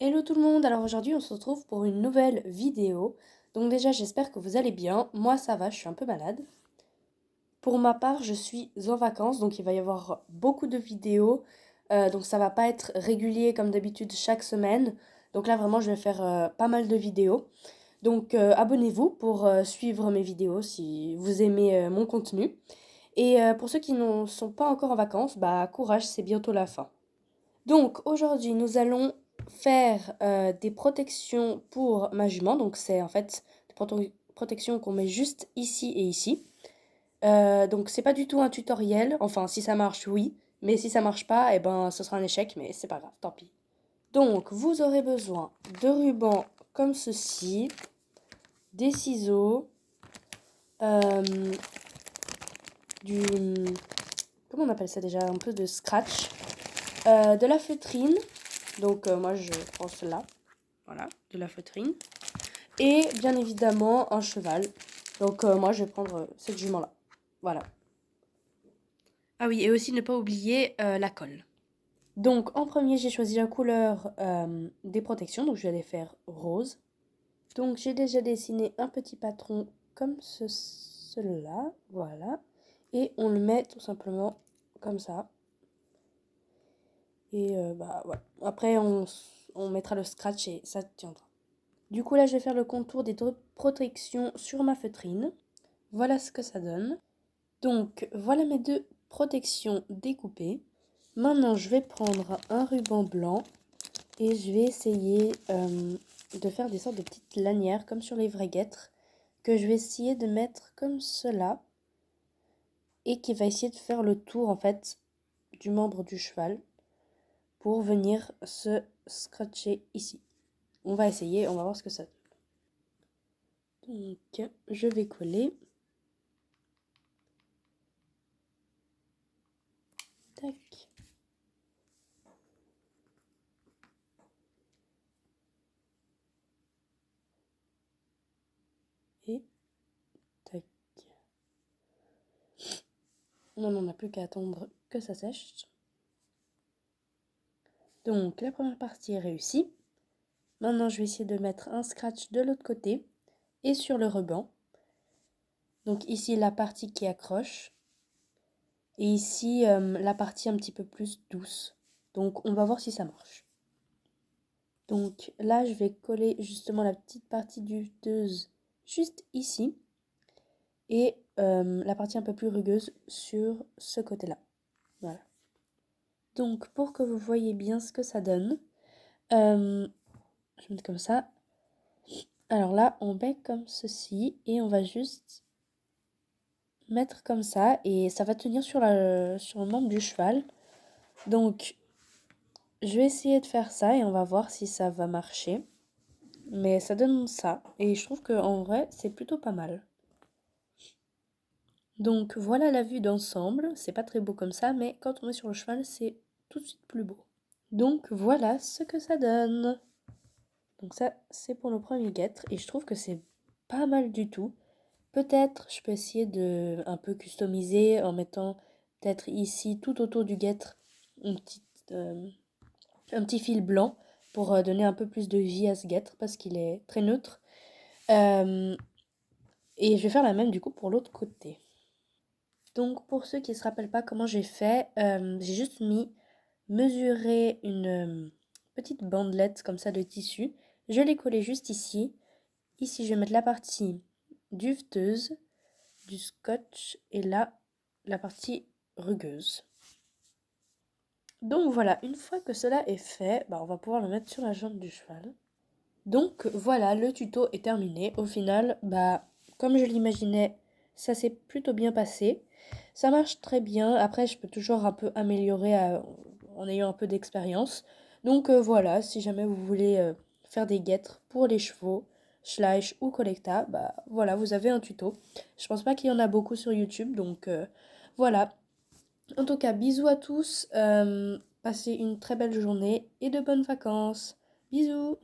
Hello tout le monde, alors aujourd'hui on se retrouve pour une nouvelle vidéo. Donc déjà j'espère que vous allez bien, moi ça va, je suis un peu malade. Pour ma part je suis en vacances donc il va y avoir beaucoup de vidéos. Donc ça va pas être régulier comme d'habitude chaque semaine. Donc là vraiment je vais faire pas mal de vidéos. Donc abonnez-vous pour suivre mes vidéos si vous aimez mon contenu. Et pour ceux qui ne sont pas encore en vacances, bah courage, c'est bientôt la fin. Donc aujourd'hui, nous allons faire des protections pour ma jument. Donc c'est en fait des protections qu'on met juste ici et ici. Donc c'est pas du tout un tutoriel. Enfin, si ça marche, oui. Mais si ça marche pas, eh ben ce sera un échec, mais c'est pas grave, tant pis. Donc vous aurez besoin de rubans comme ceci, des ciseaux, euh, du... Comment on appelle ça déjà? Un peu de scratch, de la feutrine. Donc moi je prends cela. Voilà, de la feutrine. Et bien évidemment, un cheval. Donc moi, je vais prendre cette jument-là. Voilà. Ah oui, et aussi ne pas oublier la colle. Donc en premier, j'ai choisi la couleur des protections. Donc je vais les faire rose. Donc j'ai déjà dessiné un petit patron comme cela. Voilà. Et on le met tout simplement comme ça. Et bah voilà. Après, on mettra le scratch et ça tiendra. Du coup, là, je vais faire le contour des deux protections sur ma feutrine. Voilà ce que ça donne. Donc, voilà mes deux protections découpées. Maintenant, je vais prendre un ruban blanc et je vais essayer de faire des sortes de petites lanières, comme sur les vraies guêtres, que je vais essayer de mettre comme cela et qui va essayer de faire le tour, en fait, du membre du cheval pour venir se scratcher ici. On va essayer, on va voir ce que ça donne. Donc, je vais coller. Tac. Et tac. On n'en a plus qu'à attendre que ça sèche. Donc, la première partie est réussie. Maintenant, je vais essayer de mettre un scratch de l'autre côté et sur le ruban. Donc ici, la partie qui accroche. Et ici, la partie un petit peu plus douce. Donc, on va voir si ça marche. Donc là, je vais coller justement la petite partie duveteuse juste ici. Et la partie un peu plus rugueuse sur ce côté-là. Voilà. Donc, pour que vous voyez bien ce que ça donne, je vais mettre comme ça. Alors là, on met comme ceci et on va juste mettre comme ça et ça va tenir sur le membre du cheval. Donc, je vais essayer de faire ça et on va voir si ça va marcher. Mais ça donne ça et je trouve qu'en vrai, c'est plutôt pas mal. Donc, voilà la vue d'ensemble. C'est pas très beau comme ça, mais quand on est sur le cheval, c'est tout de suite plus beau. Donc, voilà ce que ça donne. Donc ça, c'est pour le premier guêtre et je trouve que c'est pas mal du tout. Peut-être je peux essayer de un peu customiser en mettant peut-être ici tout autour du guêtre une un petit fil blanc pour donner un peu plus de vie à ce guêtre parce qu'il est très neutre. Euh, et je vais faire la même du coup pour l'autre côté. Donc pour ceux qui ne se rappellent pas comment j'ai fait, j'ai juste mesuré une petite bandelette comme ça de tissu. Je l'ai collé juste ici. Ici, je vais mettre la partie duveteuse, du scotch et là, la partie rugueuse. Donc voilà, une fois que cela est fait, bah, on va pouvoir le mettre sur la jambe du cheval. Donc voilà, le tuto est terminé. Au final, bah, comme je l'imaginais, ça s'est plutôt bien passé. Ça marche très bien. Après, je peux toujours un peu améliorer en ayant un peu d'expérience. Donc voilà, si jamais vous voulez faire des guêtres pour les chevaux, Schleich ou Collecta, bah voilà, vous avez un tuto. Je pense pas qu'il y en a beaucoup sur YouTube, donc voilà. En tout cas, bisous à tous. Passez une très belle journée et de bonnes vacances. Bisous!